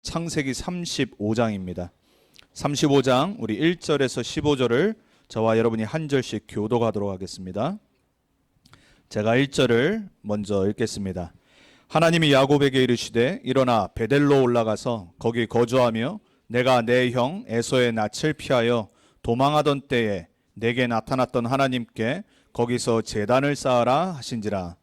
창세기 35장입니다. 35장 우리 1절에서 15절을 저와 여러분이 한 절씩 교독하도록 하겠습니다. 제가 1절을 먼저 읽겠습니다. 하나님이 야곱에게 이르시되 일어나 베델로 올라가서 거기 거주하며 내가 내 형 에서의 낯을 피하여 도망하던 때에 내게 나타났던 하나님께 거기서 제단을 쌓아라 하신지라.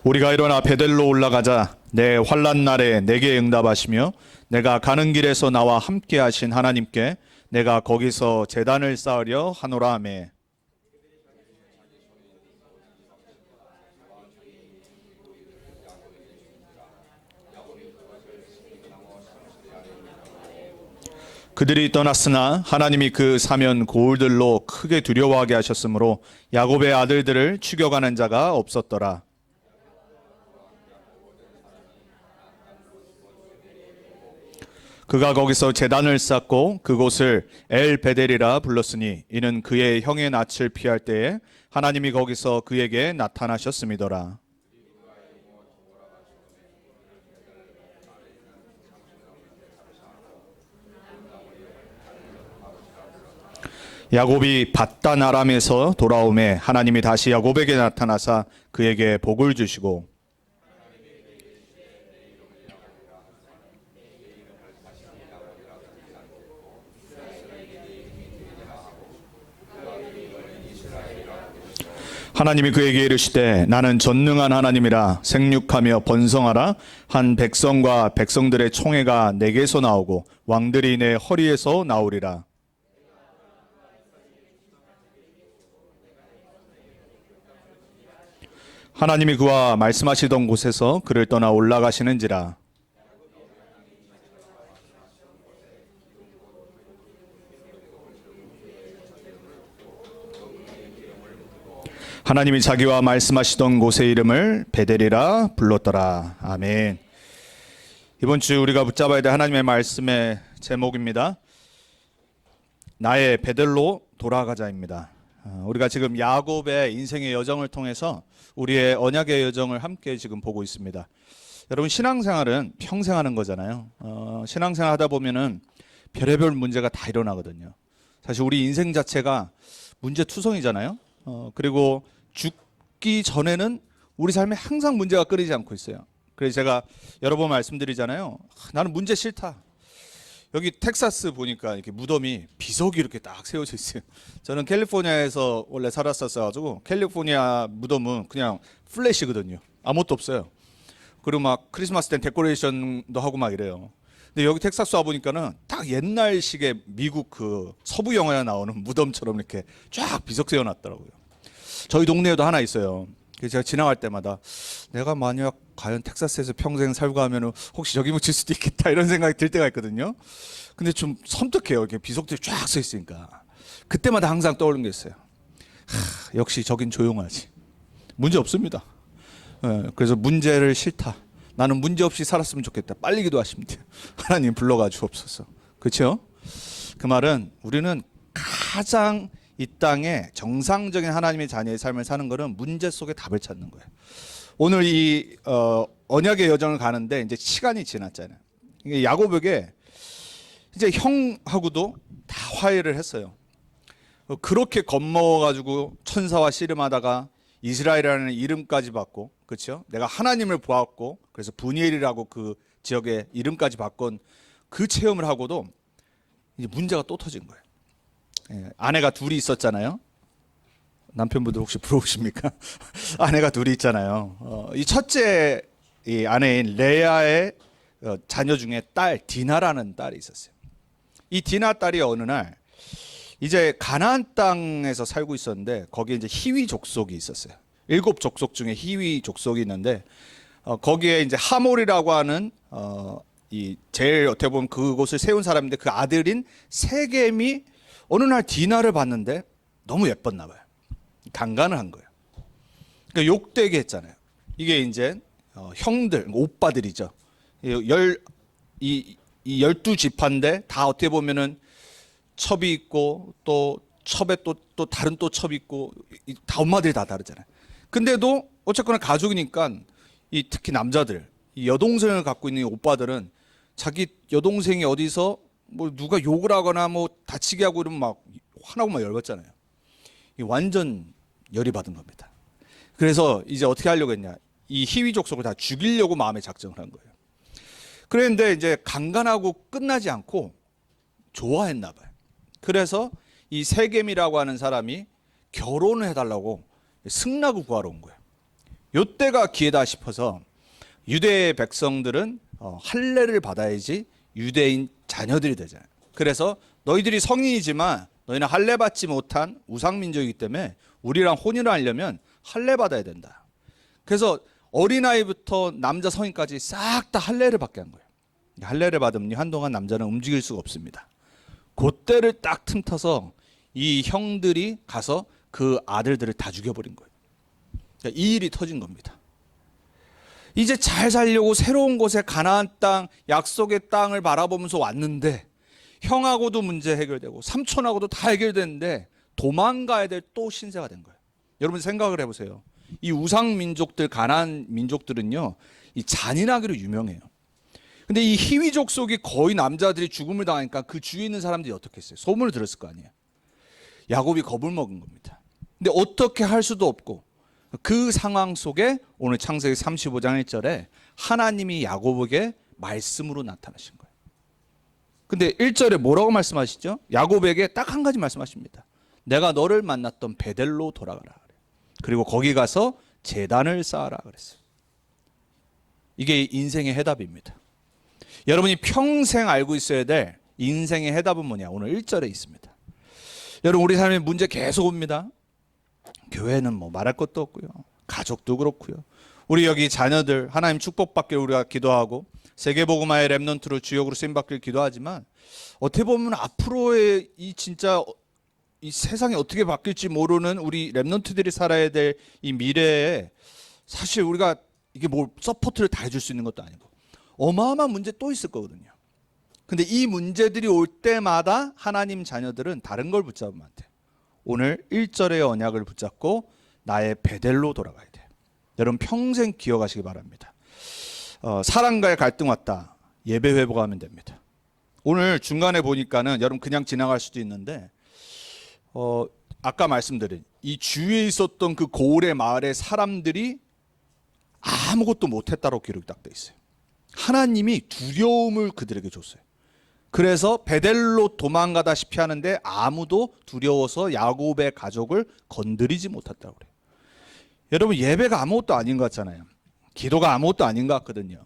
우리가 일어나 베델로 올라가자. 내 환난 날에 내게 응답하시며 내가 가는 길에서 나와 함께 하신 하나님께 내가 거기서 제단을 쌓으려 하노라 하매. 그들이 떠났으나 하나님이 그 사면 고울들로 크게 두려워하게 하셨으므로 야곱의 아들들을 추격하는 자가 없었더라. 그가 거기서 제단을 쌓고 그곳을 엘 베델이라 불렀으니 이는 그의 형의 낯을 피할 때에 하나님이 거기서 그에게 나타나셨음이더라. 야곱이 밧단 아람에서 돌아오매 하나님이 다시 야곱에게 나타나사 그에게 복을 주시고 하나님이 그에게 이르시되 나는 전능한 하나님이라 생육하며 번성하라. 한 백성과 백성들의 총회가 내게서 나오고 왕들이 내 허리에서 나오리라. 하나님이 그와 말씀하시던 곳에서 그를 떠나 올라가시는지라. 하나님이 자기와 말씀하시던 곳의 이름을 베델이라 불렀더라. 아멘. 이번 주 우리가 붙잡아야 될 하나님의 말씀의 제목입니다. 나의 베델로 돌아가자입니다. 우리가 지금 야곱의 인생의 여정을 통해서 우리의 언약의 여정을 함께 지금 보고 있습니다. 여러분, 신앙생활은 평생 하는 거잖아요. 신앙생활 하다 보면은 별의별 문제가 다 일어나거든요. 사실 우리 인생 자체가 문제투성이잖아요. 그리고 죽기 전에는 우리 삶에 항상 문제가 끊이지 않고 있어요. 그래서 제가 여러 번 말씀드리잖아요. 나는 문제 싫다. 여기 텍사스 보니까 이렇게 무덤이 비석이 이렇게 딱 세워져 있어요. 저는 캘리포니아에서 원래 살았었어가지고 캘리포니아 무덤은 그냥 플래시거든요. 아무것도 없어요. 그리고 막 크리스마스 때 데코레이션도 하고 막 이래요. 근데 여기 텍사스 와 보니까는 딱 옛날식의 미국 그 서부 영화에 나오는 무덤처럼 이렇게 쫙 비석 세워놨더라고요. 저희 동네에도 하나 있어요. 그래서 제가 지나갈 때마다 내가 만약 과연 텍사스에서 평생 살고 하면은 혹시 여기 묻힐 수도 있겠다 이런 생각이 들 때가 있거든요. 근데 좀 섬뜩해요. 이렇게 비석들이 쫙 서 있으니까. 그때마다 항상 떠오르는 게 있어요. 역시 저긴 조용하지. 문제 없습니다. 그래서 문제를 싫다. 나는 문제 없이 살았으면 좋겠다. 빨리 기도하시면 돼요. 하나님 불러가 주옵소서. 그렇죠? 그 말은 우리는 가장 이 땅에 정상적인 하나님의 자녀의 삶을 사는 것은 문제 속에 답을 찾는 거예요. 오늘 이 언약의 여정을 가는데 이제 시간이 지났잖아요. 야곱에게 이제 형하고도 다 화해를 했어요. 그렇게 겁먹어가지고 천사와 씨름하다가 이스라엘이라는 이름까지 받고, 그렇죠? 내가 하나님을 보았고, 그래서 분이엘이라고 그 지역의 이름까지 바꾼 그 체험을 하고도 이제 문제가 또 터진 거예요. 아내가 둘이 있었잖아요. 남편분들 혹시 부러우십니까? 아내가 둘이 있잖아요. 이 첫째 이 아내인 레아의 자녀 중에 딸 디나라는 딸이 있었어요. 이 디나 딸이 어느 날 이제 가나안 땅에서 살고 있었는데 거기에 이제 히위 족속이 있었어요. 7족속 중에 히위 족속이 있는데 거기에 이제 하몰이라고 하는 이 제일 어떻게 보면 그곳을 세운 사람인데 그 아들인 세겜이 어느 날 디나를 봤는데 너무 예뻤나 봐요. 강간을 한 거예요. 그러니까 욕되게 했잖아요. 이게 이제 형들, 오빠들이죠. 이 12지파인데 다 어떻게 보면은 첩이 있고 또 첩에 또 다른 또 첩이 있고 다 엄마들이 다 다르잖아요. 근데도 어쨌거나 가족이니까 이 특히 남자들, 이 여동생을 갖고 있는 이 오빠들은 자기 여동생이 어디서 뭐 누가 욕을 하거나 뭐 다치게 하고 이러면 막 화나고 막 열받잖아요. 이 완전 열이 받은 겁니다. 그래서 이제 어떻게 하려고 했냐? 이 희위 족속을 다 죽이려고 마음에 작정을 한 거예요. 그런데 이제 강간하고 끝나지 않고 좋아했나 봐요. 그래서 이 세겜이라고 하는 사람이 결혼을 해달라고 승낙을 구하러 온 거예요. 요때가 기회다 싶어서 유대 백성들은 할례를 받아야지 유대인 자녀들이 되잖아요. 그래서 너희들이 성인이지만 너희는 할례 받지 못한 우상민족이기 때문에 우리랑 혼인을 하려면 할례 받아야 된다. 그래서 어린아이부터 남자 성인까지 싹 다 할례를 받게 한 거예요. 할례를 받으면 한동안 남자는 움직일 수가 없습니다. 그때를 딱 틈타서 이 형들이 가서 그 아들들을 다 죽여버린 거예요. 그러니까 이 일이 터진 겁니다. 이제 잘 살려고 새로운 곳에 가나안 땅, 약속의 땅을 바라보면서 왔는데 형하고도 문제 해결되고 삼촌하고도 다 해결됐는데 도망가야 될 또 신세가 된 거예요. 여러분 생각을 해보세요. 이 우상 민족들, 가나안 민족들은요, 이 잔인하기로 유명해요. 근데 이 희위 족속이 거의 남자들이 죽음을 당하니까 그 주위에 있는 사람들이 어떻게 했어요? 소문을 들었을 거 아니에요. 야곱이 겁을 먹은 겁니다. 근데 어떻게 할 수도 없고 그 상황 속에 오늘 창세기 35장 1절에 하나님이 야곱에게 말씀으로 나타나신 거예요. 근데 1절에 뭐라고 말씀하시죠? 야곱에게 딱 한 가지 말씀하십니다. 내가 너를 만났던 베델로 돌아가라. 그리고 거기 가서 제단을 쌓아라 그랬어요. 이게 인생의 해답입니다. 여러분이 평생 알고 있어야 될 인생의 해답은 뭐냐? 오늘 1절에 있습니다. 여러분 우리 삶에 문제 계속 옵니다. 교회는 뭐 말할 것도 없고요. 가족도 그렇고요. 우리 여기 자녀들 하나님 축복받길 우리가 기도하고 세계복음화의 렘넌트로 주역으로 쓰임받길 기도하지만 어떻게 보면 앞으로의 이 진짜 이 세상이 어떻게 바뀔지 모르는 우리 렘넌트들이 살아야 될 이 미래에 사실 우리가 이게 뭘 서포트를 다 해줄 수 있는 것도 아니고 어마어마한 문제 또 있을 거거든요. 근데 이 문제들이 올 때마다 하나님 자녀들은 다른 걸 붙잡으면 안 돼요. 오늘 1절의 언약을 붙잡고 나의 베델로 돌아가야 돼요. 여러분 평생 기억하시기 바랍니다. 사랑과의 갈등 왔다. 예배 회복하면 됩니다. 오늘 중간에 보니까는 여러분 그냥 지나갈 수도 있는데 아까 말씀드린 이 주위에 있었던 그 고을의 마을의 사람들이 아무것도 못했다고 기록이 딱 돼 있어요. 하나님이 두려움을 그들에게 줬어요. 그래서 베델로 도망가다시피 하는데 아무도 두려워서 야곱의 가족을 건드리지 못했다고 그래요. 여러분 예배가 아무것도 아닌 것 같잖아요. 기도가 아무것도 아닌 것 같거든요.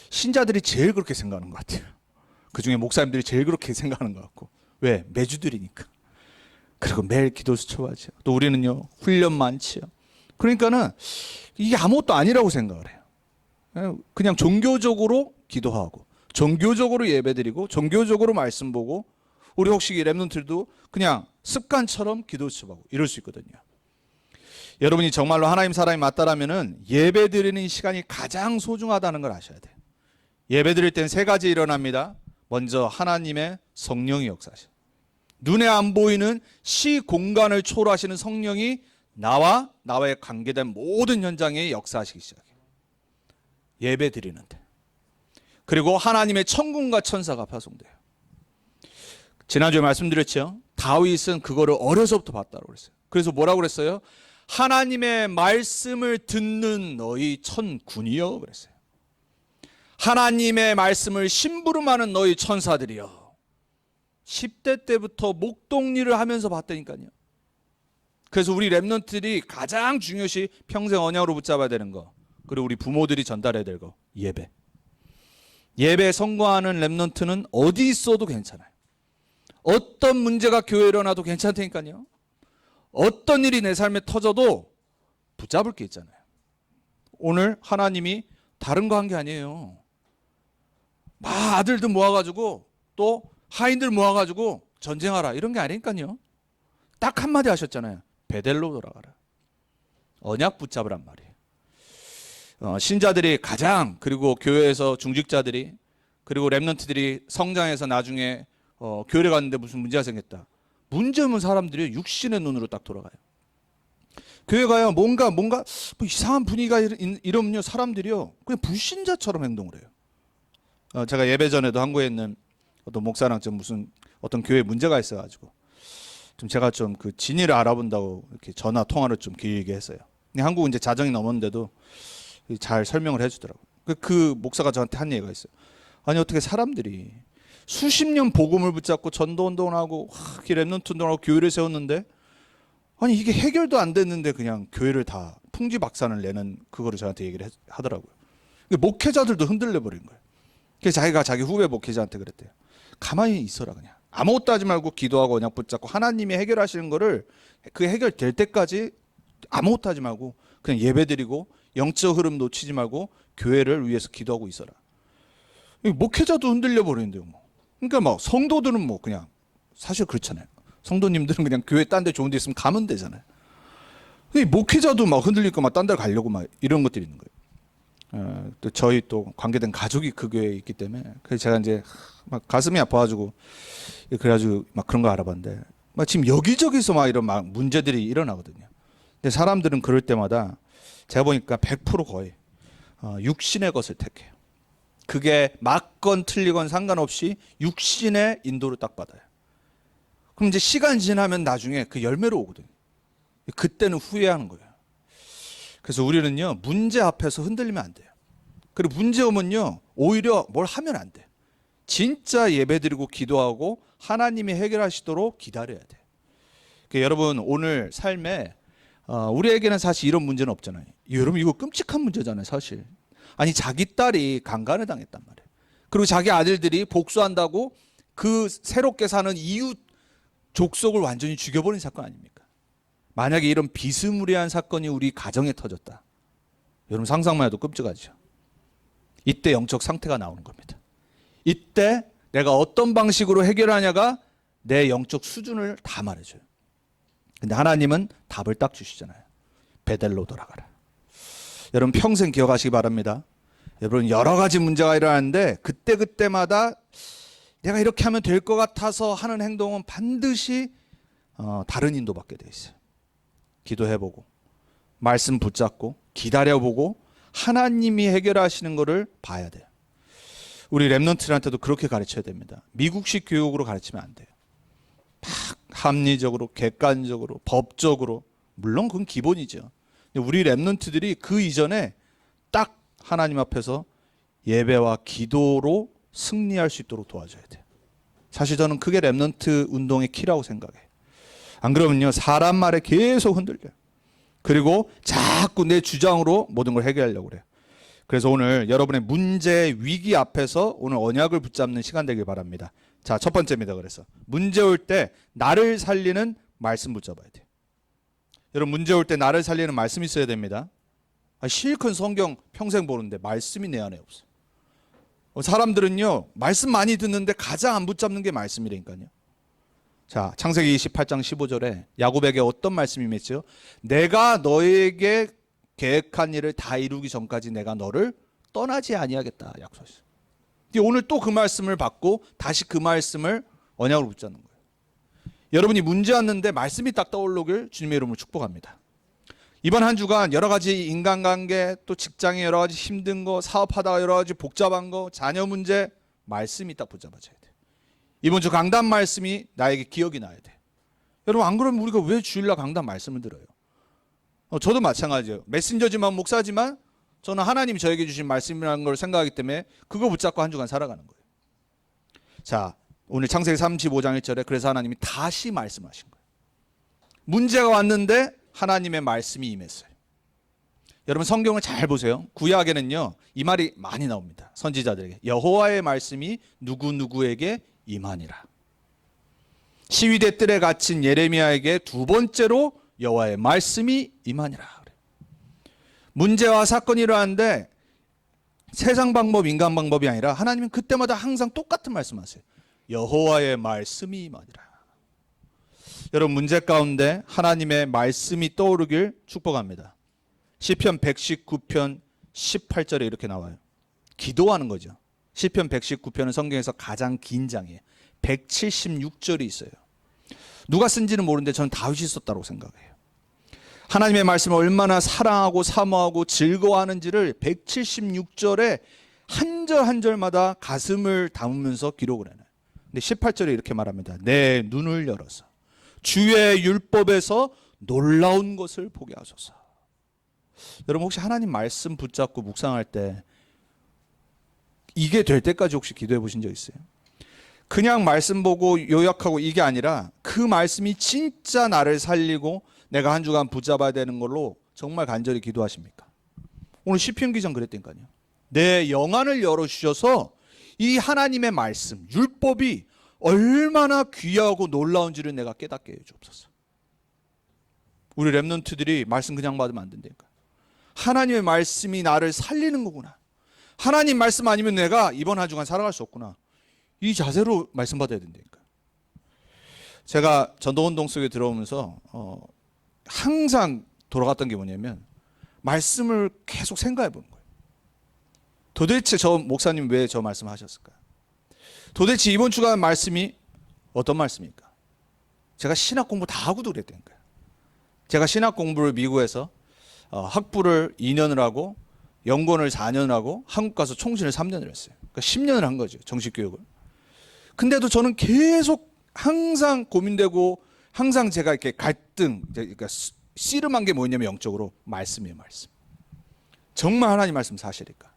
신자들이 제일 그렇게 생각하는 것 같아요. 그중에 목사님들이 제일 그렇게 생각하는 것 같고. 왜? 매주 드리니까. 그리고 매일 기도 수초하죠. 또 우리는요 훈련 많지요. 그러니까는 이게 아무것도 아니라고 생각을 해요. 그냥 종교적으로 기도하고 종교적으로 예배드리고 종교적으로 말씀 보고 우리 혹시 렘넌트들도 그냥 습관처럼 기도 수초하고 이럴 수 있거든요. 여러분이 정말로 하나님 사람이 맞다라면은 예배드리는 시간이 가장 소중하다는 걸 아셔야 돼요. 예배드릴 땐 세 가지 일어납니다. 먼저 하나님의 성령이 역사하셔요. 눈에 안 보이는 시 공간을 초월하시는 성령이 나와의 관계된 모든 현장에 역사하시기 시작해요. 예배 드리는데. 그리고 하나님의 천군과 천사가 파송돼요. 지난주에 말씀드렸죠. 다윗은 그거를 어려서부터 봤다고 그랬어요. 그래서 뭐라고 그랬어요? 하나님의 말씀을 듣는 너희 천군이여 그랬어요. 하나님의 말씀을 심부름하는 너희 천사들이여. 10대 때부터 목동일을 하면서 봤다니까요. 그래서 우리 렘넌트들이 가장 중요시 평생 언약으로 붙잡아야 되는 거, 그리고 우리 부모들이 전달해야 될 거, 예배. 예배 성공하는 렘넌트는 어디 있어도 괜찮아요. 어떤 문제가 교회에 일어나도 괜찮다니까요. 어떤 일이 내 삶에 터져도 붙잡을 게 있잖아요. 오늘 하나님이 다른 거 한 게 아니에요. 막 아들들 모아가지고 또 하인들 모아가지고 전쟁하라 이런 게 아니니까요. 딱 한마디 하셨잖아요. 베델로 돌아가라. 언약 붙잡으란 말이에요. 신자들이 가장, 그리고 교회에서 중직자들이, 그리고 렘넌트들이 성장해서 나중에 교회를 갔는데 무슨 문제가 생겼다. 문제 없는 사람들이 육신의 눈으로 딱 돌아가요. 교회 가야 뭔가 뭐 이상한 분위기가 이러면요, 사람들이요 그냥 불신자처럼 행동을 해요. 제가 예배 전에도 한국에 있는 어떤 목사랑 좀 무슨 어떤 교회 문제가 있어가지고 좀 제가 좀 그 진위를 알아본다고 이렇게 전화 통화를 좀 길게 했어요. 근데 한국은 이제 자정이 넘었는데도 잘 설명을 해주더라고요. 그 목사가 저한테 한 얘기가 있어요. 아니 어떻게 사람들이 수십 년 복음을 붙잡고 전도 운동을 하고 랩런트 운동을 하고 교회를 세웠는데 아니 이게 해결도 안 됐는데 그냥 교회를 다 풍지박산을 내는 그거를 저한테 얘기를 하더라고요. 목회자들도 흔들려 버린 거예요. 그래서 자기가 자기 후배 목회자한테 그랬대요. 가만히 있어라, 그냥 아무것도 하지 말고 기도하고 언약 붙잡고 하나님이 해결하시는 거를 그 해결될 때까지 아무것도 하지 말고 그냥 예배드리고 영적 흐름 놓치지 말고 교회를 위해서 기도하고 있어라. 목회자도 흔들려 버리는데요. 그러니까 막 성도들은 뭐 그냥 사실 그렇잖아요. 성도님들은 그냥 교회 딴 데 좋은 데 있으면 가면 되잖아요. 목회자도 막 흔들리고 막 딴 데 가려고 막 이런 것들이 있는 거예요. 또 저희 또 관계된 가족이 그 교회에 있기 때문에 그래서 제가 이제 막 가슴이 아파가지고 그래가지고 막 그런 거 알아봤는데 막 지금 여기저기서 막 이런 막 문제들이 일어나거든요. 근데 사람들은 그럴 때마다 제가 보니까 100% 거의 육신의 것을 택해요. 그게 맞건 틀리건 상관없이 육신의 인도를 딱 받아요. 그럼 이제 시간 지나면 나중에 그 열매로 오거든요. 그때는 후회하는 거예요. 그래서 우리는요 문제 앞에서 흔들리면 안 돼요. 그리고 문제 오면요 오히려 뭘 하면 안 돼요. 진짜 예배드리고 기도하고 하나님이 해결하시도록 기다려야 돼요. 그러니까 여러분 오늘 삶에 우리에게는 사실 이런 문제는 없잖아요. 여러분 이거 끔찍한 문제잖아요 사실. 아니 자기 딸이 강간을 당했단 말이에요. 그리고 자기 아들들이 복수한다고 그 새롭게 사는 이웃 족속을 완전히 죽여버린 사건 아닙니까? 만약에 이런 비스무리한 사건이 우리 가정에 터졌다. 여러분 상상만 해도 끔찍하죠. 이때 영적 상태가 나오는 겁니다. 이때 내가 어떤 방식으로 해결하냐가 내 영적 수준을 다 말해줘요. 근데 하나님은 답을 딱 주시잖아요. 베델로 돌아가라. 여러분 평생 기억하시기 바랍니다. 여러분 여러 가지 문제가 일어나는데 그때마다 내가 이렇게 하면 될 것 같아서 하는 행동은 반드시 다른 인도받게 돼 있어요. 기도해보고 말씀 붙잡고 기다려보고 하나님이 해결하시는 것을 봐야 돼요. 우리 랩런트들한테도 그렇게 가르쳐야 됩니다. 미국식 교육으로 가르치면 안 돼요. 막 합리적으로 객관적으로 법적으로 물론 그건 기본이죠. 우리 랩런트들이 그 이전에 딱 하나님 앞에서 예배와 기도로 승리할 수 있도록 도와줘야 돼요. 사실 저는 그게 랩런트 운동의 키라고 생각해요. 안 그러면요 사람 말에 계속 흔들려요. 그리고 자꾸 내 주장으로 모든 걸 해결하려고 그래요. 그래서 오늘 여러분의 문제 위기 앞에서 오늘 언약을 붙잡는 시간 되길 바랍니다. 자, 첫 번째입니다. 그래서 문제 올 때 나를 살리는 말씀 붙잡아야 돼요. 여러분 문제 올 때 나를 살리는 말씀이 있어야 됩니다. 실컷 성경 평생 보는데 말씀이 내 안에 없어요. 사람들은요 말씀 많이 듣는데 가장 안 붙잡는 게 말씀이라니까요. 자, 창세기 28장 15절에 야곱에게 어떤 말씀이 맺죠? 내가 너에게 계획한 일을 다 이루기 전까지 내가 너를 떠나지 아니하겠다 약속했어요. 오늘 또 그 말씀을 받고 다시 그 말씀을 언약으로 붙잡는 거예요. 여러분이 문제 왔는데 말씀이 딱 떠오르길 주님의 이름으로 축복합니다. 이번 한 주간 여러 가지 인간관계 또 직장에 여러 가지 힘든 거 사업하다가 여러 가지 복잡한 거 자녀 문제 말씀이 딱 붙잡아져야 돼요. 이번 주 강단 말씀이 나에게 기억이 나야 돼요. 여러분 안 그러면 우리가 왜 주일날 강단 말씀을 들어요? 저도 마찬가지예요. 메신저지만 목사지만 저는 하나님이 저에게 주신 말씀이라는 걸 생각하기 때문에 그거 붙잡고 한 주간 살아가는 거예요. 자, 오늘 창세기 35장 1절에 그래서 하나님이 다시 말씀하신 거예요. 문제가 왔는데 하나님의 말씀이 임했어요. 여러분 성경을 잘 보세요. 구약에는요 이 말이 많이 나옵니다. 선지자들에게 여호와의 말씀이 누구누구에게 임하니라. 시위대 뜰에 갇힌 예레미야에게 두 번째로 여호와의 말씀이 임하니라. 문제와 사건이 일어나는데 세상 방법 인간 방법이 아니라 하나님은 그때마다 항상 똑같은 말씀하세요. 여호와의 말씀이 임하니라. 여러분 문제 가운데 하나님의 말씀이 떠오르길 축복합니다. 시편 119편 18절에 이렇게 나와요. 기도하는 거죠. 시편 119편은 성경에서 가장 긴 장이에요. 176절이 있어요. 누가 쓴지는 모르는데 저는 다윗이 썼다고 생각해요. 하나님의 말씀을 얼마나 사랑하고 사모하고 즐거워하는지를 176절에 한 절 한 절마다 가슴을 담으면서 기록을 해놔요. 근데 18절에 이렇게 말합니다. 내 눈을 열어서 주의 율법에서 놀라운 것을 보게 하소서. 여러분 혹시 하나님 말씀 붙잡고 묵상할 때 이게 될 때까지 혹시 기도해 보신 적 있어요? 그냥 말씀 보고 요약하고 이게 아니라 그 말씀이 진짜 나를 살리고 내가 한 주간 붙잡아야 되는 걸로 정말 간절히 기도하십니까? 오늘 시편 기자는 그랬다니까요. 내 영안을 열어주셔서 이 하나님의 말씀, 율법이 얼마나 귀하고 놀라운지를 내가 깨닫게 해주옵소서. 우리 렘넌트들이 말씀 그냥 받으면 안 된다니까. 하나님의 말씀이 나를 살리는 거구나. 하나님 말씀 아니면 내가 이번 한 주간 살아갈 수 없구나. 이 자세로 말씀 받아야 된다니까. 제가 전도운동 속에 들어오면서 항상 돌아갔던 게 뭐냐면 말씀을 계속 생각해 보는 거예요. 도대체 저 목사님 왜 저 말씀을 하셨을까? 도대체 이번 주간 말씀이 어떤 말씀입니까? 제가 신학 공부 다 하고도 그랬다니까요. 제가 신학 공부를 미국에서 학부를 2년을 하고 연구원을 4년을 하고 한국 가서 총신을 3년을 했어요. 그러니까 10년을 한 거죠. 정식 교육을. 근데도 저는 계속 항상 고민되고 항상 제가 이렇게 갈등, 그러니까 씨름한 게 뭐냐면 영적으로 말씀이에요, 말씀. 정말 하나님 말씀 사실일까?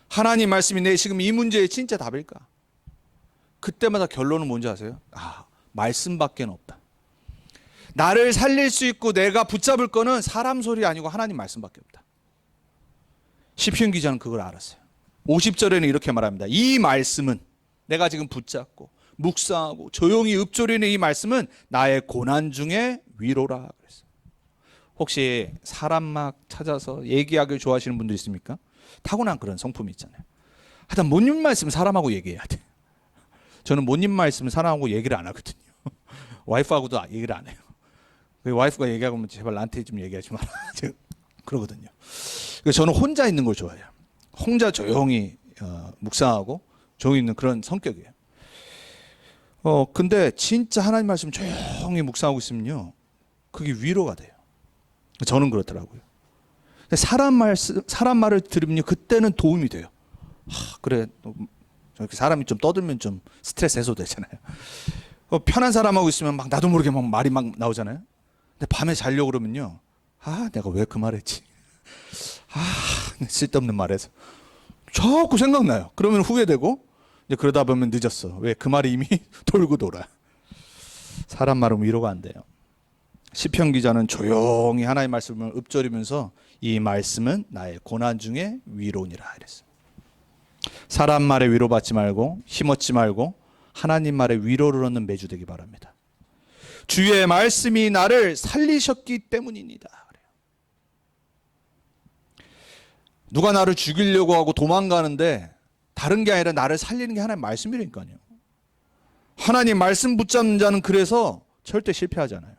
하나님 말씀이 내 지금 이 문제의 진짜 답일까? 그때마다 결론은 뭔지 아세요? 말씀밖에 없다. 나를 살릴 수 있고 내가 붙잡을 거는 사람 소리 아니고 하나님 말씀밖에 없다. 시편 기자는 그걸 알았어요. 50절에는 이렇게 말합니다. 이 말씀은 내가 지금 붙잡고 묵상하고 조용히 읊조리는 이 말씀은 나의 고난 중에 위로라 그랬어요. 혹시 사람 막 찾아서 얘기하길 좋아하시는 분들 있습니까? 타고난 그런 성품이 있잖아요. 하여튼 못님 말씀 사람하고 얘기해야 돼. 저는 못님 말씀 사람하고 얘기를 안 하거든요. 와이프하고도 얘기를 안 해요. 와이프가 얘기하면 제발 나한테 좀 얘기하지 마라. 그러거든요. 저는 혼자 있는 걸 좋아해요. 혼자 조용히 묵상하고 조용히 있는 그런 성격이에요. 근데 진짜 하나님 말씀 조용히 묵상하고 있으면요, 그게 위로가 돼요. 저는 그렇더라고요. 사람 말을 들으면 그때는 도움이 돼요. 그래, 사람이 좀 떠들면 좀 스트레스 해소 되잖아요. 편한 사람하고 있으면 막 나도 모르게 막 말이 막 나오잖아요. 근데 밤에 자려고 그러면요, 내가 왜 그 말했지? 쓸데없는 말해서 자꾸 생각나요. 그러면 후회되고 이제 그러다 보면 늦었어. 왜? 그 말이 이미 돌고 돌아. 사람 말은 위로가 안 돼요. 시편 기자는 조용히 하나님의 말씀을 읊조리면서 이 말씀은 나의 고난 중에 위로니라 이랬어요. 사람 말에 위로받지 말고 힘없지 말고 하나님 말에 위로를 얻는 매주 되기 바랍니다. 주의 말씀이 나를 살리셨기 때문입니다. 누가 나를 죽이려고 하고 도망가는데 다른 게 아니라 나를 살리는 게 하나님의 말씀이라니까요. 하나님 말씀 붙잡는 자는 그래서 절대 실패하잖아요.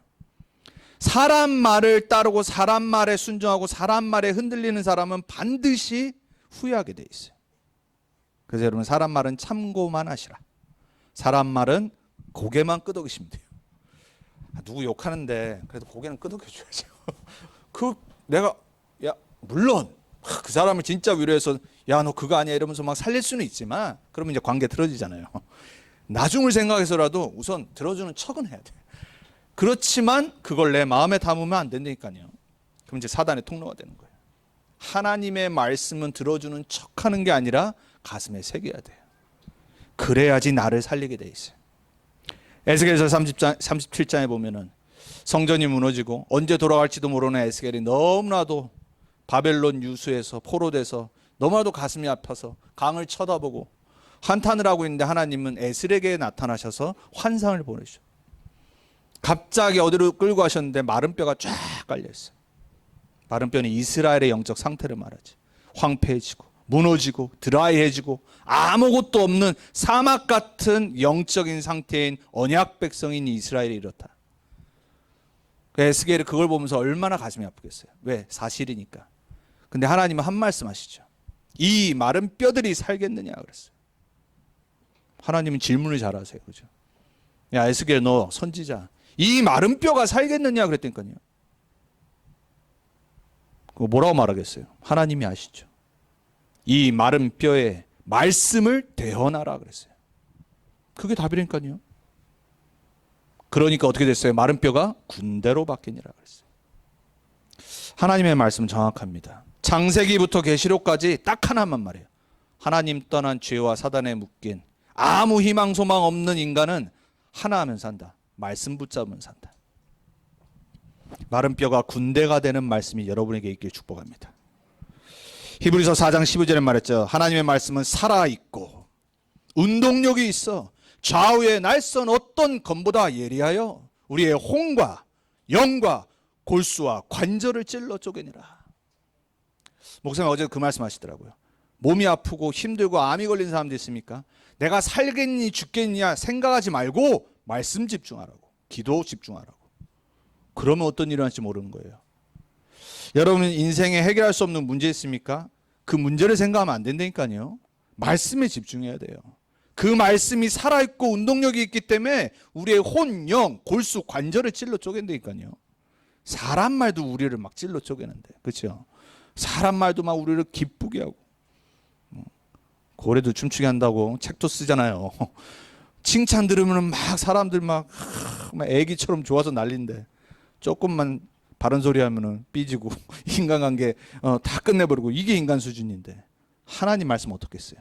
사람 말을 따르고 사람 말에 순종하고 사람 말에 흔들리는 사람은 반드시 후회하게 돼 있어요. 그래서 여러분, 사람 말은 참고만 하시라. 사람 말은 고개만 끄덕이시면 돼요. 누구 욕하는데 그래도 고개는 끄덕여줘야죠. 물론 그 사람을 진짜 위로해서 야, 너 그거 아니야 이러면서 막 살릴 수는 있지만 그러면 이제 관계 틀어지잖아요. 나중을 생각해서라도 우선 들어주는 척은 해야 돼. 그렇지만 그걸 내 마음에 담으면 안 된다니까요. 그럼 이제 사단의 통로가 되는 거예요. 하나님의 말씀은 들어주는 척하는 게 아니라 가슴에 새겨야 돼요. 그래야지 나를 살리게 돼 있어요. 에스겔서 37장에 보면은 성전이 무너지고 언제 돌아갈지도 모르는 에스겔이 너무나도 바벨론 유수에서 포로돼서 너무나도 가슴이 아파서 강을 쳐다보고 한탄을 하고 있는데 하나님은 에스겔에게 나타나셔서 환상을 보내주셔. 갑자기 어디로 끌고 가셨는데 마른 뼈가 쫙 깔려있어요. 마른 뼈는 이스라엘의 영적 상태를 말하지. 황폐해지고 무너지고 드라이해지고 아무것도 없는 사막 같은 영적인 상태인 언약 백성인 이스라엘이 이렇다. 에스겔이 그걸 보면서 얼마나 가슴이 아프겠어요. 왜? 사실이니까. 근데 하나님은 한 말씀 하시죠. 이 마른 뼈들이 살겠느냐 그랬어요. 하나님은 질문을 잘하세요. 그죠? 야, 에스겔 너 선지자. 이 마른 뼈가 살겠느냐 그랬더니까요. 그거 뭐라고 말하겠어요? 하나님이 아시죠. 이 마른 뼈에 말씀을 대언하라 그랬어요. 그게 답이라니까요. 그러니까 어떻게 됐어요? 마른 뼈가 군대로 바뀌니라 그랬어요. 하나님의 말씀은 정확합니다. 창세기부터 계시록까지 딱 하나만 말해요. 하나님 떠난 죄와 사단에 묶인 아무 희망 소망 없는 인간은 하나 하면 산다. 말씀 붙잡으면 산다. 마른 뼈가 군대가 되는 말씀이 여러분에게 있길 축복합니다. 히브리서 4장 15절에 말했죠. 하나님의 말씀은 살아있고 운동력이 있어 좌우의 날선 어떤 검보다 예리하여 우리의 혼과 영과 골수와 관절을 찔러 쪼개니라. 목사님 어제 그 말씀 하시더라고요. 몸이 아프고 힘들고 암이 걸린 사람도 있습니까? 내가 살겠니 죽겠냐 생각하지 말고 말씀 집중하라고. 기도 집중하라고. 그러면 어떤 일이 일어날지 모르는 거예요. 여러분 인생에 해결할 수 없는 문제 있습니까? 그 문제를 생각하면 안 된다니까요. 말씀에 집중해야 돼요. 그 말씀이 살아있고 운동력이 있기 때문에 우리의 혼, 영, 골수, 관절을 찔러 쪼갠다니까요. 사람 말도 우리를 막 찔러 쪼개는데, 그렇죠? 사람 말도 막 우리를 기쁘게 하고, 고래도 춤추게 한다고 책도 쓰잖아요. 칭찬 들으면 막 사람들 막 애기처럼 좋아서 난리인데 조금만 바른 소리 하면은 삐지고 인간관계 다 끝내버리고 이게 인간 수준인데 하나님 말씀 어떻겠어요?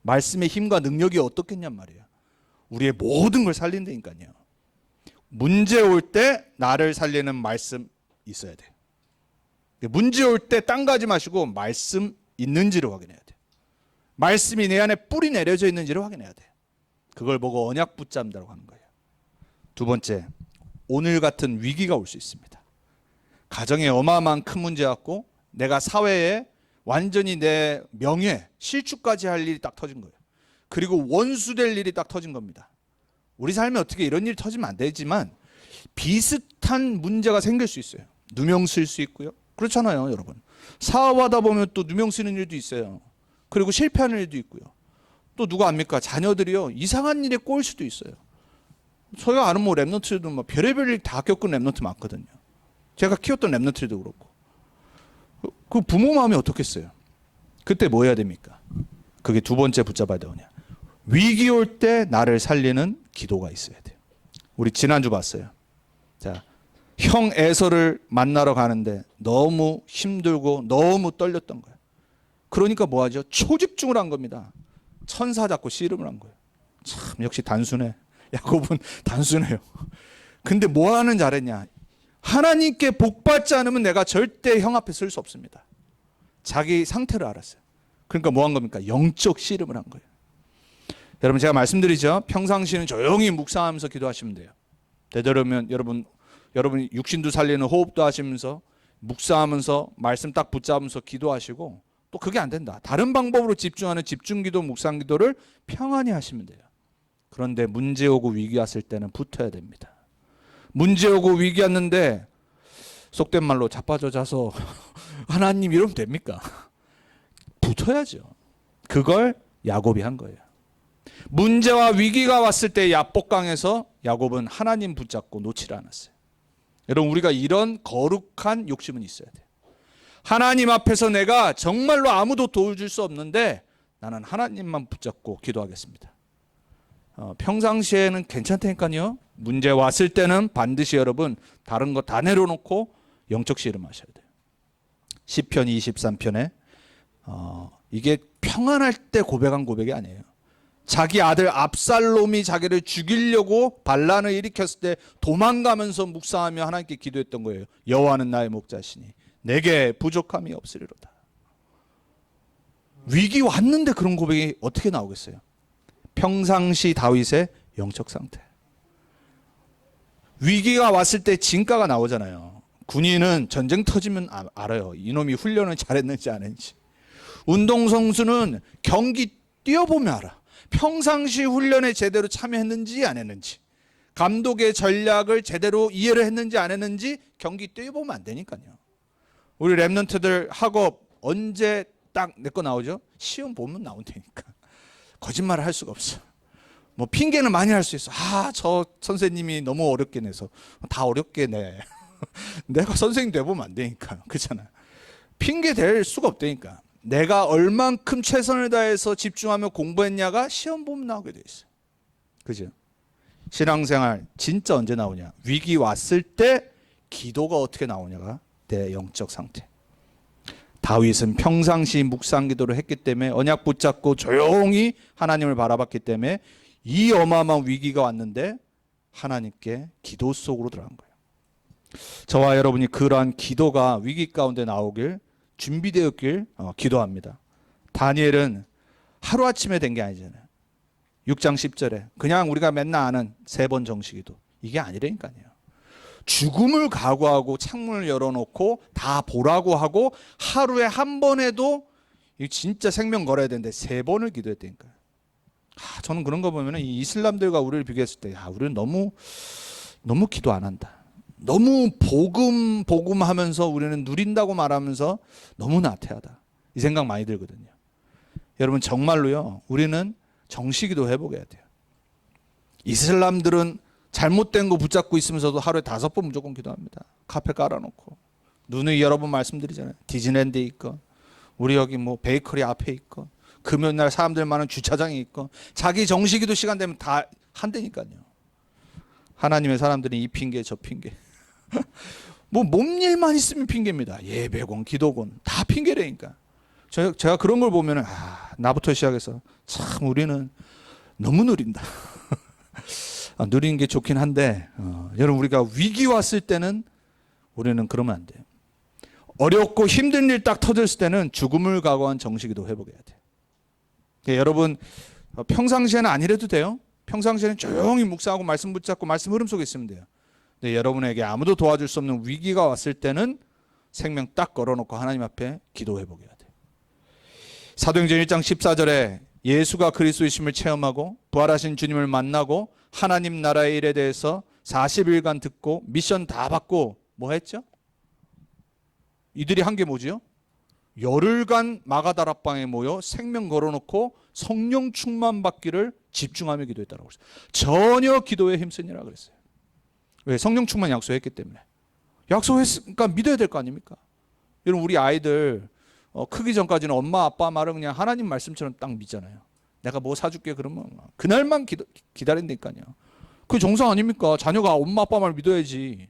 말씀의 힘과 능력이 어떻겠냔 말이에요. 우리의 모든 걸 살린다니까요. 문제 올 때 나를 살리는 말씀 있어야 돼요. 문제 올 때 땅 가지 마시고 말씀 있는지를 확인해야 돼요. 말씀이 내 안에 뿌리 내려져 있는지를 확인해야 돼요. 그걸 보고 언약 붙잡는다고 하는 거예요. 두 번째, 오늘 같은 위기가 올 수 있습니다. 가정에 어마어마한 큰 문제 갖고 내가 사회에 완전히 내 명예, 실추까지 할 일이 딱 터진 거예요. 그리고 원수될 일이 딱 터진 겁니다. 우리 삶에 어떻게 이런 일이 터지면 안 되지만 비슷한 문제가 생길 수 있어요. 누명 쓸 수 있고요. 그렇잖아요, 여러분. 사업하다 보면 또 누명 쓰는 일도 있어요. 그리고 실패하는 일도 있고요. 또 누가 압니까? 자녀들이요. 이상한 일에 꼬일 수도 있어요. 저희가 아는 뭐 랩런트들도 뭐 별의별 일 다 겪은 랩런트 많거든요. 제가 키웠던 랩런트들도 그렇고. 그 부모 마음이 어떻겠어요? 그때 뭐 해야 됩니까? 그게 두 번째 붙잡아야 되냐. 위기 올 때 나를 살리는 기도가 있어야 돼요. 우리 지난주 봤어요. 자, 형 에서를 만나러 가는데 너무 힘들고 너무 떨렸던 거예요. 그러니까 뭐 하죠? 초집중을 한 겁니다. 천사 잡고 씨름을 한 거예요. 참 역시 단순해. 야곱은 단순해요. 근데 뭐 하는 잘했냐? 하나님께 복받지 않으면 내가 절대 형 앞에 설 수 없습니다. 자기 상태를 알았어요. 그러니까 뭐 한 겁니까? 영적 씨름을 한 거예요. 여러분 제가 말씀드리죠. 평상시는 조용히 묵상하면서 기도하시면 돼요. 되도록이면 여러분 육신도 살리는 호흡도 하시면서 묵상하면서 말씀 딱 붙잡으면서 기도하시고 또 그게 안 된다. 다른 방법으로 집중하는 집중기도 묵상기도를 평안히 하시면 돼요. 그런데 문제 오고 위기 왔을 때는 붙어야 됩니다. 문제 오고 위기 왔는데 속된 말로 자빠져 자서 하나님 이러면 됩니까? 붙어야죠. 그걸 야곱이 한 거예요. 문제와 위기가 왔을 때 야복강에서 야곱은 하나님 붙잡고 놓지를 않았어요. 여러분 우리가 이런 거룩한 욕심은 있어야 돼요. 하나님 앞에서 내가 정말로 아무도 도와줄 수 없는데 나는 하나님만 붙잡고 기도하겠습니다. 평상시에는 괜찮다니까요. 문제 왔을 때는 반드시 여러분 다른 거 다 내려놓고 영적 씨름하셔야 돼요. 시편 23편에 이게 평안할 때 고백한 고백이 아니에요. 자기 아들 압살롬이 자기를 죽이려고 반란을 일으켰을 때 도망가면서 묵상하며 하나님께 기도했던 거예요. 여호와는 나의 목자시니 내게 부족함이 없으리로다. 위기 왔는데 그런 고백이 어떻게 나오겠어요? 평상시 다윗의 영적 상태. 위기가 왔을 때 진가가 나오잖아요. 군인은 전쟁 터지면 알아요. 이놈이 훈련을 잘했는지 안 했는지. 운동선수는 경기 뛰어보면 알아. 평상시 훈련에 제대로 참여했는지 안 했는지. 감독의 전략을 제대로 이해를 했는지 안 했는지 경기 뛰어보면 안 되니까요. 우리 랩런트들 학업 언제 딱 내 거 나오죠? 시험 보면 나온다니까. 거짓말을 할 수가 없어. 뭐 핑계는 많이 할 수 있어. 저 선생님이 너무 어렵게 내서. 다 어렵게 내. 내가 선생님 돼보면 안 되니까. 그렇잖아. 핑계 댈 수가 없다니까. 내가 얼만큼 최선을 다해서 집중하며 공부했냐가 시험 보면 나오게 돼 있어. 그죠? 신앙생활 진짜 언제 나오냐? 위기 왔을 때 기도가 어떻게 나오냐가 내 영적 상태. 다윗은 평상시 묵상 기도를 했기 때문에, 언약 붙잡고 조용히 하나님을 바라봤기 때문에 이 어마어마한 위기가 왔는데 하나님께 기도 속으로 들어간 거예요. 저와 여러분이 그러한 기도가 위기 가운데 나오길, 준비되었길 기도합니다. 다니엘은 하루아침에 된 게 아니잖아요. 6장 10절에 그냥 우리가 맨날 아는 3번 정식기도, 이게 아니라니까요. 죽음을 각오하고 창문을 열어놓고 다 보라고 하고 하루에 한 번에도 진짜 생명 걸어야 되는데 3번을 기도했다니까요. 저는 그런 거 보면 이 이슬람들과 우리를 비교했을 때 우리는 너무 기도 안 한다. 너무 복음 하면서 우리는 누린다고 말하면서 너무 나태하다. 이 생각 많이 들거든요. 여러분 정말로요, 우리는 정시기도 해보게 돼요. 이슬람들은 잘못된 거 붙잡고 있으면서도 하루에 5번 무조건 기도합니다. 카페 깔아놓고. 눈을 여러 번 말씀드리잖아요. 디즈니랜드에 있건, 우리 여기 뭐 베이커리 앞에 있건, 금요일날 사람들 많은 주차장에 있건, 자기 정시기도 시간 되면 다 한다니까요. 하나님의 사람들은 이 핑계 저 핑계. 뭐 몸 일만 있으면 핑계입니다. 예배건 기도건 다 핑계라니까. 제가 그런 걸 보면은 나부터 시작해서 참 우리는 너무 누린다. 누리는 게 좋긴 한데 여러분, 우리가 위기 왔을 때는 우리는 그러면 안 돼요. 어렵고 힘든 일 딱 터졌을 때는 죽음을 각오한 정식기도 회복해야 돼요. 여러분 평상시에는 아니래도 돼요. 평상시에는 조용히 묵상하고 말씀 붙잡고 말씀 흐름 속에 있으면 돼요. 근데 여러분에게 아무도 도와줄 수 없는 위기가 왔을 때는 생명 딱 걸어놓고 하나님 앞에 기도 회복해야 돼요. 사도행전 1장 14절에 예수가 그리스도이심을 체험하고 부활하신 주님을 만나고 하나님 나라의 일에 대해서 40일간 듣고 미션 다 받고 뭐 했죠? 이들이 한 게 뭐지요? 열흘간 마가다락방에 모여 생명 걸어놓고 성령 충만 받기를 집중하며 기도했다라고 했어요. 전혀 기도에 힘쓰니라 그랬어요. 왜? 성령 충만 약속했기 때문에. 약속했으니까 믿어야 될 거 아닙니까? 여러분 우리 아이들 크기 전까지는 엄마 아빠 말을 그냥 하나님 말씀처럼 딱 믿잖아요. 내가 뭐 사줄게 그러면 그날만 기다린다니까요. 그게 정상 아닙니까? 자녀가 엄마 아빠 말 믿어야지.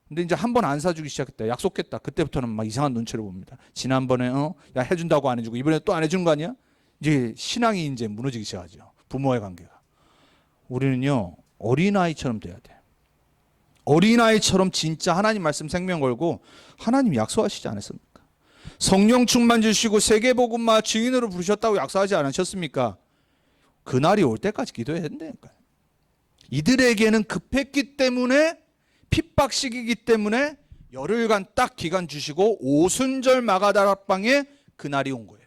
근데 이제 한 번 안 사주기 시작했다. 약속했다. 그때부터는 막 이상한 눈치를 봅니다. 지난번에 야 해준다고 안 해주고 이번에 또 안 해주는 거 아니야? 이제 신앙이 이제 무너지기 시작하죠. 부모의 관계가. 우리는요 어린아이처럼 돼야 돼. 어린아이처럼 진짜 하나님 말씀 생명 걸고, 하나님 약속하시지 않았습니까? 성령 충만 주시고 세계복음화 증인으로 부르셨다고 약속하지 않으셨습니까? 그날이 올 때까지 기도해야 된다니까요. 이들에게는 급했기 때문에, 핍박 시기이기 때문에 열흘간 딱 기간 주시고 오순절 마가다락방에 그날이 온 거예요.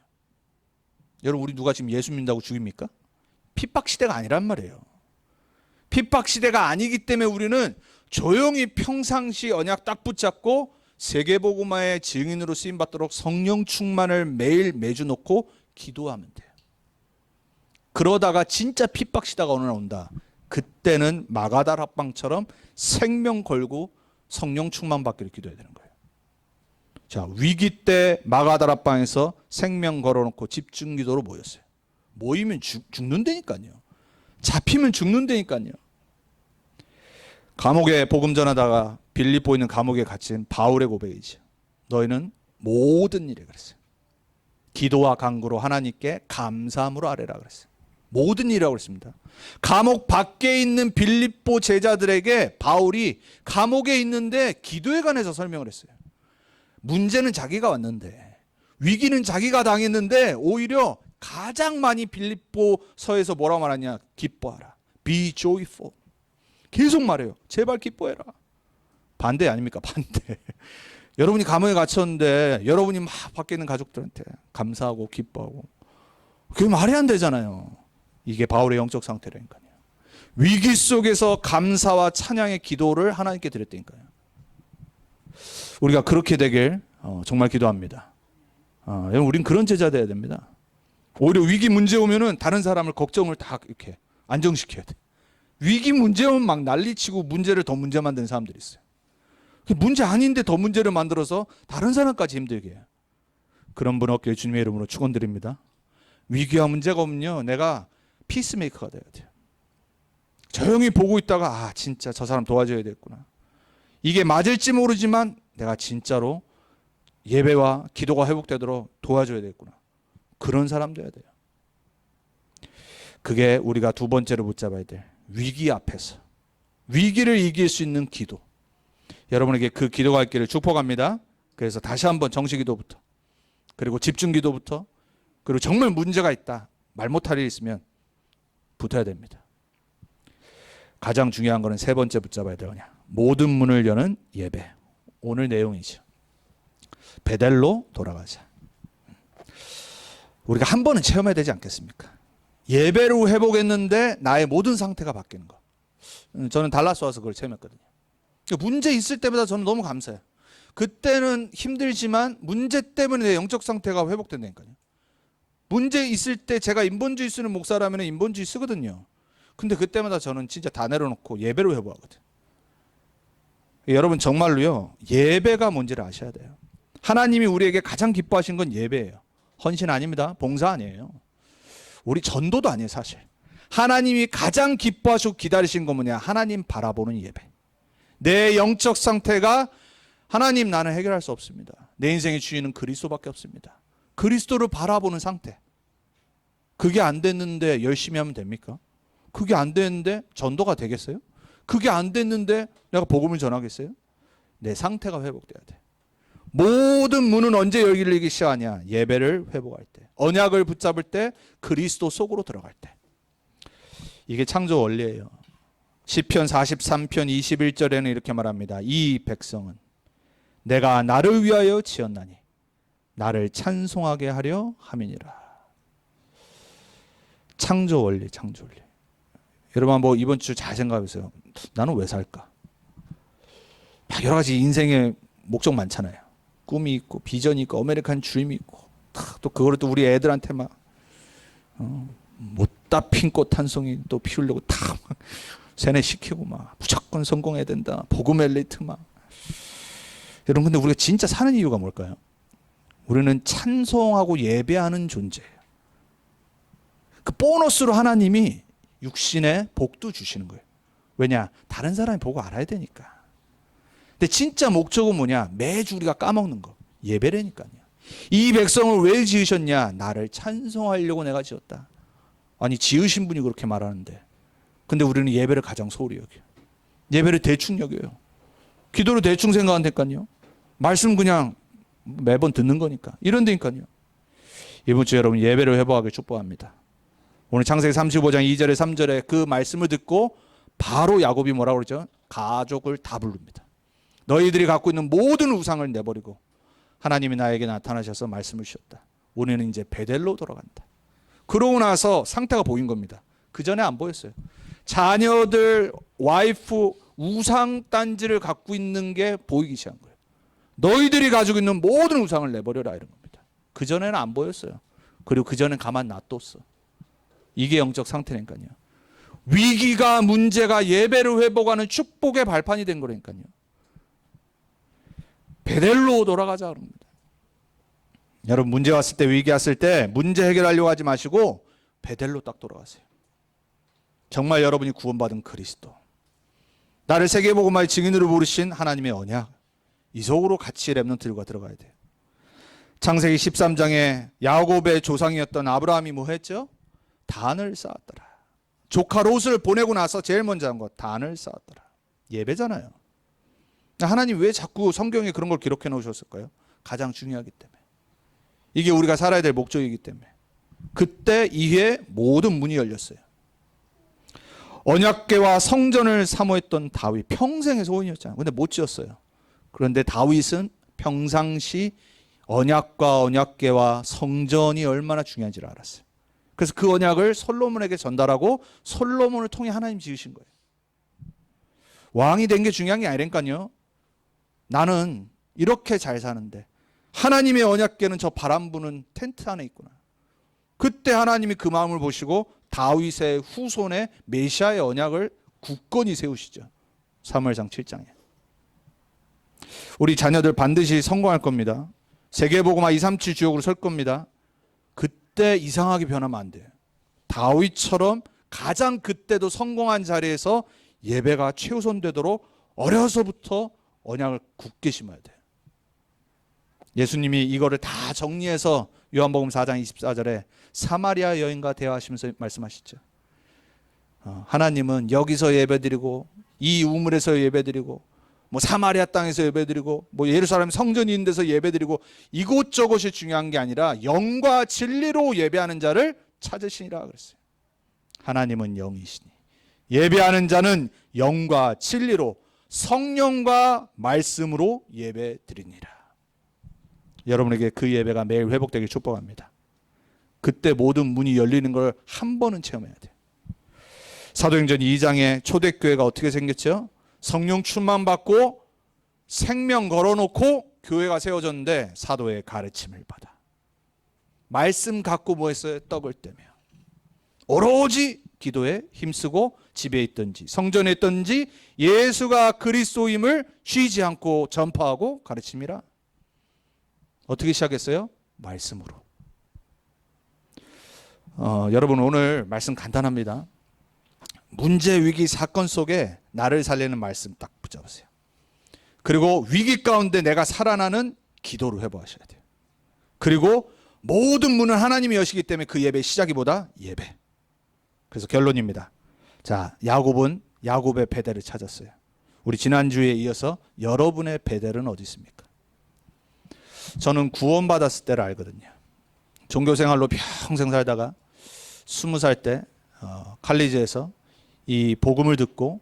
여러분 우리 누가 지금 예수 믿는다고 죽입니까? 핍박 시대가 아니란 말이에요. 핍박 시대가 아니기 때문에 우리는 조용히 평상시 언약 딱 붙잡고 세계복음화의 증인으로 쓰임받도록 성령 충만을 매일 매주 놓고 기도하면 돼요. 그러다가 진짜 핍박 시대가 어느 날 온다. 그때는 마가다락방처럼 생명 걸고 성령 충만 받기를 기도해야 되는 거예요. 자, 위기 때 마가다락방에서 생명 걸어놓고 집중 기도로 모였어요. 모이면 죽는다니까요. 잡히면 죽는다니까요. 감옥에 복음 전하다가 빌립보 있는 감옥에 갇힌 바울의 고백이죠. 너희는 모든 일에 그랬어요. 기도와 간구로 하나님께 감사함으로 아뢰라 그랬어요. 모든 일이라고 그랬습니다. 감옥 밖에 있는 빌립보 제자들에게 바울이 감옥에 있는데 기도에 관해서 설명을 했어요. 문제는 자기가 왔는데, 위기는 자기가 당했는데 오히려 가장 많이 빌립보서에서 뭐라고 말하냐? 기뻐하라. Be joyful. 계속 말해요. 제발 기뻐해라. 반대 아닙니까? 반대. 여러분이 감옥에 갇혔는데 여러분이 막 밖에 있는 가족들한테 감사하고 기뻐하고, 그게 말이 안 되잖아요. 이게 바울의 영적 상태라니까요. 위기 속에서 감사와 찬양의 기도를 하나님께 드렸다니까요. 우리가 그렇게 되길 정말 기도합니다. 여러분 우린 그런 제자 돼야 됩니다. 오히려 위기 문제 오면은 다른 사람을 걱정을 다 이렇게 안정시켜야 돼. 위기 문제면 막 난리치고 문제를 더 문제 만드는 사람들이 있어요. 문제 아닌데 더 문제를 만들어서 다른 사람까지 힘들게 해요. 그런 분 없기를 주님의 이름으로 축원드립니다. 위기와 문제가 오면요, 내가 피스메이커가 돼야 돼요. 조용히 보고 있다가 진짜 저 사람 도와줘야 되겠구나. 이게 맞을지 모르지만 내가 진짜로 예배와 기도가 회복되도록 도와줘야 되겠구나. 그런 사람 돼야 돼요. 그게 우리가 두 번째로 붙잡아야 될 위기 앞에서 위기를 이길 수 있는 기도. 여러분에게 그 기도가 있기를 축복합니다. 그래서 다시 한번 정식 기도부터, 그리고 집중 기도부터, 그리고 정말 문제가 있다, 말 못할 일이 있으면 붙어야 됩니다. 가장 중요한 거는 세 번째 붙잡아야 되느냐, 모든 문을 여는 예배. 오늘 내용이죠. 베델로 돌아가자. 우리가 한 번은 체험해야 되지 않겠습니까? 예배로 회복했는데 나의 모든 상태가 바뀌는 거. 저는 달라스 와서 그걸 체험했거든요. 문제 있을 때마다 저는 너무 감사해요. 그때는 힘들지만 문제 때문에 내 영적 상태가 회복된다니까요. 문제 있을 때 제가 인본주의 쓰는 목사라면 인본주의 쓰거든요. 근데 그때마다 저는 진짜 다 내려놓고 예배로 회복하거든요. 여러분 정말로요, 예배가 뭔지를 아셔야 돼요. 하나님이 우리에게 가장 기뻐하신 건 예배예요. 헌신 아닙니다. 봉사 아니에요. 우리 전도도 아니에요. 사실 하나님이 가장 기뻐하시고 기다리신 건 뭐냐, 하나님 바라보는 예배. 내 영적 상태가 하나님, 나는 해결할 수 없습니다. 내 인생의 주인은 그리스도밖에 없습니다. 그리스도를 바라보는 상태. 그게 안 됐는데 열심히 하면 됩니까? 그게 안 됐는데 전도가 되겠어요? 그게 안 됐는데 내가 복음을 전하겠어요? 내 상태가 회복돼야 돼. 모든 문은 언제 열리기 시작하냐? 예배를 회복할 때, 언약을 붙잡을 때, 그리스도 속으로 들어갈 때. 이게 창조 원리예요. 시편 43편 21절에는 이렇게 말합니다. 이 백성은 내가 나를 위하여 지었나니 나를 찬송하게 하려 함이니라. 창조 원리, 창조 원리. 여러분 한번 이번 주 잘 생각해보세요. 나는 왜 살까? 막 여러 가지 인생의 목적 많잖아요. 꿈이 있고 비전이 있고 아메리칸 드림이 있고, 또 그거를 또 우리 애들한테 막 못다 핀 꽃 한 송이 또 피우려고 다 막 세뇌시키고 막 무조건 성공해야 된다, 복음 엘리트 막. 여러분 근데 우리가 진짜 사는 이유가 뭘까요? 우리는 찬송하고 예배하는 존재예요. 그 보너스로 하나님이 육신의 복도 주시는 거예요. 왜냐? 다른 사람이 보고 알아야 되니까. 근데 진짜 목적은 뭐냐? 매주 우리가 까먹는 거. 예배라니까요. 이 백성을 왜 지으셨냐? 나를 찬송하려고 내가 지었다. 아니 지으신 분이 그렇게 말하는데, 근데 우리는 예배를 가장 소홀히 여겨요. 예배를 대충 여겨요. 기도를 대충 생각한다니까요. 말씀 그냥 매번 듣는 거니까. 이런 데니까요. 이번 주 여러분 예배를 회복하길 축복합니다. 오늘 창세기 35장 2절에 3절에 그 말씀을 듣고 바로 야곱이 뭐라고 그러죠? 가족을 다 부릅니다. 너희들이 갖고 있는 모든 우상을 내버리고 하나님이 나에게 나타나셔서 말씀을 주셨다. 우리는 이제 베델로 돌아간다. 그러고 나서 상태가 보인 겁니다. 그 전에 안 보였어요. 자녀들, 와이프, 우상 단지를 갖고 있는 게 보이기 시작한 거예요. 너희들이 가지고 있는 모든 우상을 내버려라, 이런 겁니다. 그 전에는 안 보였어요. 그리고 그 전엔 가만 놔뒀어. 이게 영적 상태니까요. 위기가, 문제가 예배를 회복하는 축복의 발판이 된 거라니까요. 베델로 돌아가자 그럽니다. 여러분 문제 왔을 때, 위기 왔을 때 문제 해결하려고 하지 마시고 베델로 딱 돌아가세요. 정말 여러분이 구원받은 그리스도, 나를 세계복음화의 증인으로 부르신 하나님의 언약, 이 속으로 같이 렘넌트들과 들어가야 돼요. 창세기 13장에 야곱의 조상이었던 아브라함이 뭐 했죠? 단을 쌓았더라. 조카 롯을 보내고 나서 제일 먼저 한 것, 단을 쌓았더라. 예배잖아요. 하나님 왜 자꾸 성경에 그런 걸 기록해 놓으셨을까요? 가장 중요하기 때문에. 이게 우리가 살아야 될 목적이기 때문에. 그때 이후에 모든 문이 열렸어요. 언약궤와 성전을 사모했던 다윗, 평생의 소원이었잖아요. 근데 못 지었어요. 그런데 다윗은 평상시 언약과 언약궤와 성전이 얼마나 중요한지를 알았어요. 그래서 그 언약을 솔로몬에게 전달하고 솔로몬을 통해 하나님 지으신 거예요. 왕이 된 게 중요한 게 아니라니까요. 나는 이렇게 잘 사는데 하나님의 언약궤는 저 바람 부는 텐트 안에 있구나. 그때 하나님이 그 마음을 보시고 다윗의 후손의 메시아의 언약을 굳건히 세우시죠. 사무엘상 7장에. 우리 자녀들 반드시 성공할 겁니다. 세계복음화 237 주역으로 설 겁니다. 그때 이상하게 변하면 안 돼요. 다윗처럼 가장 그때도 성공한 자리에서 예배가 최우선되도록 어려서부터 언약을 굳게 심어야 돼요. 예수님이 이거를 다 정리해서 요한복음 4장 24절에 사마리아 여인과 대화하시면서 말씀하시죠. 하나님은 여기서 예배드리고 이 우물에서 예배드리고 뭐 사마리아 땅에서 예배드리고 뭐 예루살렘 성전이 있는 데서 예배드리고 이곳저곳이 중요한 게 아니라 영과 진리로 예배하는 자를 찾으시니라 그랬어요. 하나님은 영이시니 예배하는 자는 영과 진리로 성령과 말씀으로 예배드리니라. 여러분에게 그 예배가 매일 회복되길 축복합니다. 그때 모든 문이 열리는 걸 한 번은 체험해야 돼요. 사도행전 2장에 초대교회가 어떻게 생겼죠? 성령 충만 받고 생명 걸어놓고 교회가 세워졌는데 사도의 가르침을 받아 말씀 갖고 뭐 했어요? 떡을 떼며 오로지 기도에 힘쓰고 집에 있든지 성전에 있든지 예수가 그리스도임을 쉬지 않고 전파하고 가르칩니다. 어떻게 시작했어요? 말씀으로. 여러분 오늘 말씀 간단합니다. 문제, 위기, 사건 속에 나를 살리는 말씀 딱 붙잡으세요. 그리고 위기 가운데 내가 살아나는 기도로 회복하셔야 돼요. 그리고 모든 문은 하나님이 여시기 때문에 그 예배의 시작이 뭐다? 예배. 그래서 결론입니다. 자, 야곱은 야곱의 베델을 찾았어요. 우리 지난주에 이어서 여러분의 베델은 어디 있습니까? 저는 구원받았을 때를 알거든요. 종교생활로 평생 살다가 20살 때 칼리지에서 이 복음을 듣고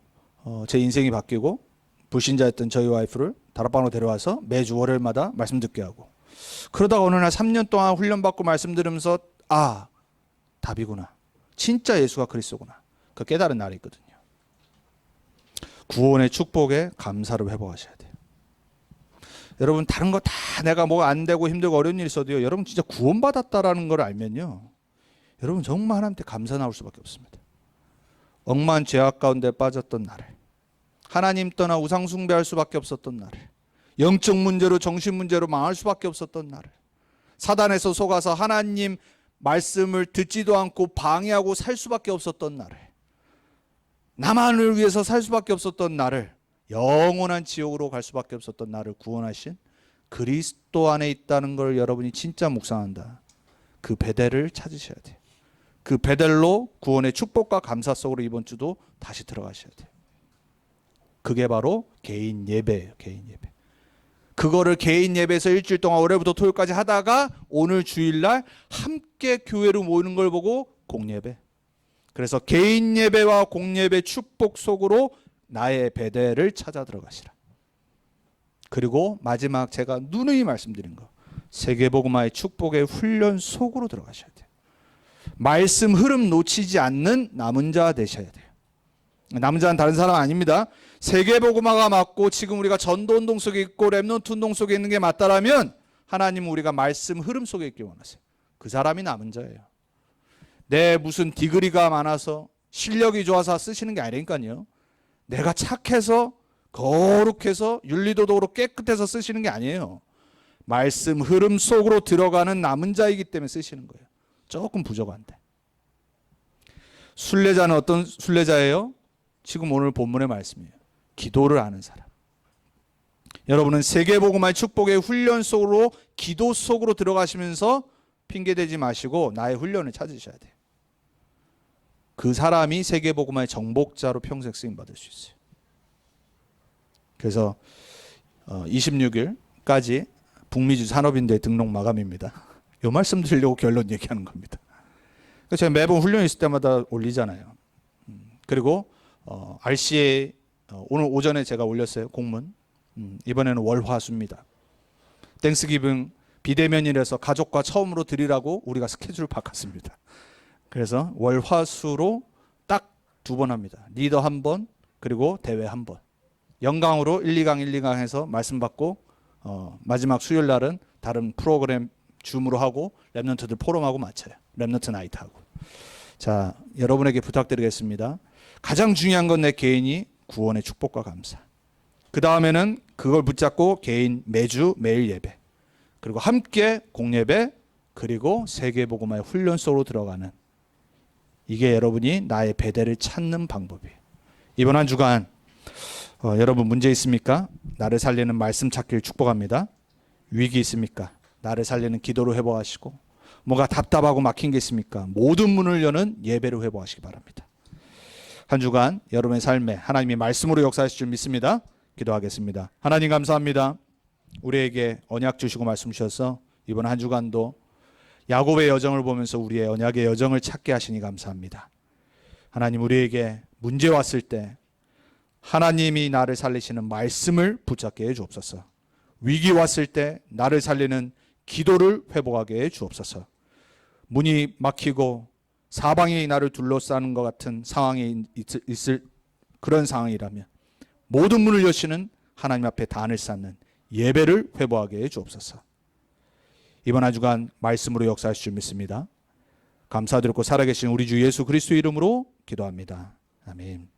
제 인생이 바뀌고 불신자였던 저희 와이프를 다락방으로 데려와서 매주 월요일마다 말씀 듣게 하고 그러다가 어느 날 3년 동안 훈련받고 말씀 들으면서 아, 답이구나. 진짜 예수가 그리스도구나. 그 깨달은 날이 있거든요. 구원의 축복에 감사를 회복하셔야 돼요. 여러분 다른 거 다 내가 뭐가 안 되고 힘들고 어려운 일이 있어도요. 여러분 진짜 구원받았다라는 걸 알면요. 여러분 정말 하나님께 감사 나올 수밖에 없습니다. 억만 죄악 가운데 빠졌던 나를 하나님 떠나 우상 숭배할 수밖에 없었던 나를 영적 문제로 정신 문제로 망할 수밖에 없었던 나를 사단에서 속아서 하나님 말씀을 듣지도 않고 방해하고 살 수밖에 없었던 나를 나만을 위해서 살 수밖에 없었던 나를 영원한 지옥으로 갈 수밖에 없었던 나를 구원하신 그리스도 안에 있다는 걸 여러분이 진짜 묵상한다. 그 베델을 찾으셔야 돼요. 그 베델로 구원의 축복과 감사 속으로 이번 주도 다시 들어가셔야 돼요. 그게 바로 개인 예배예요. 개인 예배. 그거를 개인 예배에서 일주일 동안 월요일부터 토요일까지 하다가 오늘 주일날 함께 교회로 모이는 걸 보고 공예배. 그래서 개인 예배와 공예배 축복 속으로 나의 베델을 찾아 들어가시라. 그리고 마지막 제가 누누이 말씀드린 거 세계복음화의 축복의 훈련 속으로 들어가셔야 돼요. 말씀 흐름 놓치지 않는 남은 자 되셔야 돼요. 남은 자는 다른 사람 아닙니다. 세계복음화가 맞고 지금 우리가 전도운동 속에 있고 렘넌트 운동 속에 있는 게 맞다라면 하나님은 우리가 말씀 흐름 속에 있길 원하세요. 그 사람이 남은 자예요. 내 무슨 디그리가 많아서 실력이 좋아서 쓰시는 게 아니라니까요. 내가 착해서 거룩해서 윤리도덕으로 깨끗해서 쓰시는 게 아니에요. 말씀 흐름 속으로 들어가는 남은 자이기 때문에 쓰시는 거예요. 조금 부족한데. 순례자는 어떤 순례자예요? 지금 오늘 본문의 말씀이에요. 기도를 아는 사람. 여러분은 세계복음화의 축복의 훈련 속으로 기도 속으로 들어가시면서 핑계대지 마시고 나의 훈련을 찾으셔야 돼요. 그 사람이 세계복음화의 정복자로 평생 쓰임받을 수 있어요. 그래서 26일까지 북미주 산업인대 등록 마감입니다. 이 말씀 드리려고 결론 얘기하는 겁니다. 그래서 제가 매번 훈련 있을 때마다 올리잖아요. 그리고 RCA 오늘 오전에 제가 올렸어요. 공문. 이번에는 월화수입니다. 땡스기빙 비대면이라서 가족과 처음으로 드리라고 우리가 스케줄을 바꿨습니다. 그래서 월화수로 딱 2번 합니다. 리더 1번 그리고 대회 1번. 영강으로 1, 2강 해서 말씀 받고 마지막 수요일 날은 다른 프로그램 줌으로 하고 렘넌트들 포럼하고 맞춰요. 렘넌트 나이트하고. 자, 여러분에게 부탁드리겠습니다. 가장 중요한 건 내 개인이 구원의 축복과 감사. 그 다음에는 그걸 붙잡고 개인 매주 매일 예배, 그리고 함께 공예배, 그리고 세계복음화의 훈련 속으로 들어가는, 이게 여러분이 나의 베델을 찾는 방법이에요. 이번 한 주간 여러분 문제 있습니까? 나를 살리는 말씀 찾기를 축복합니다. 위기 있습니까? 나를 살리는 기도로 회복하시고, 뭐가 답답하고 막힌 게 있습니까? 모든 문을 여는 예배로 회복하시기 바랍니다. 한 주간 여러분의 삶에 하나님이 말씀으로 역사하실 줄 믿습니다. 기도하겠습니다. 하나님 감사합니다. 우리에게 언약 주시고 말씀 주셔서 이번 한 주간도 야곱의 여정을 보면서 우리의 언약의 여정을 찾게 하시니 감사합니다. 하나님, 우리에게 문제 왔을 때 하나님이 나를 살리시는 말씀을 붙잡게 해 주옵소서. 위기 왔을 때 나를 살리는 기도를 회복하게 해 주옵소서. 문이 막히고 사방이 나를 둘러싸는 것 같은 상황이 있을 그런 상황이라면 모든 문을 여시는 하나님 앞에 단을 쌓는 예배를 회복하게 해 주옵소서. 이번 한 주간 말씀으로 역사하실 줄 믿습니다. 감사드리고 살아계신 우리 주 예수 그리스도 이름으로 기도합니다. 아멘.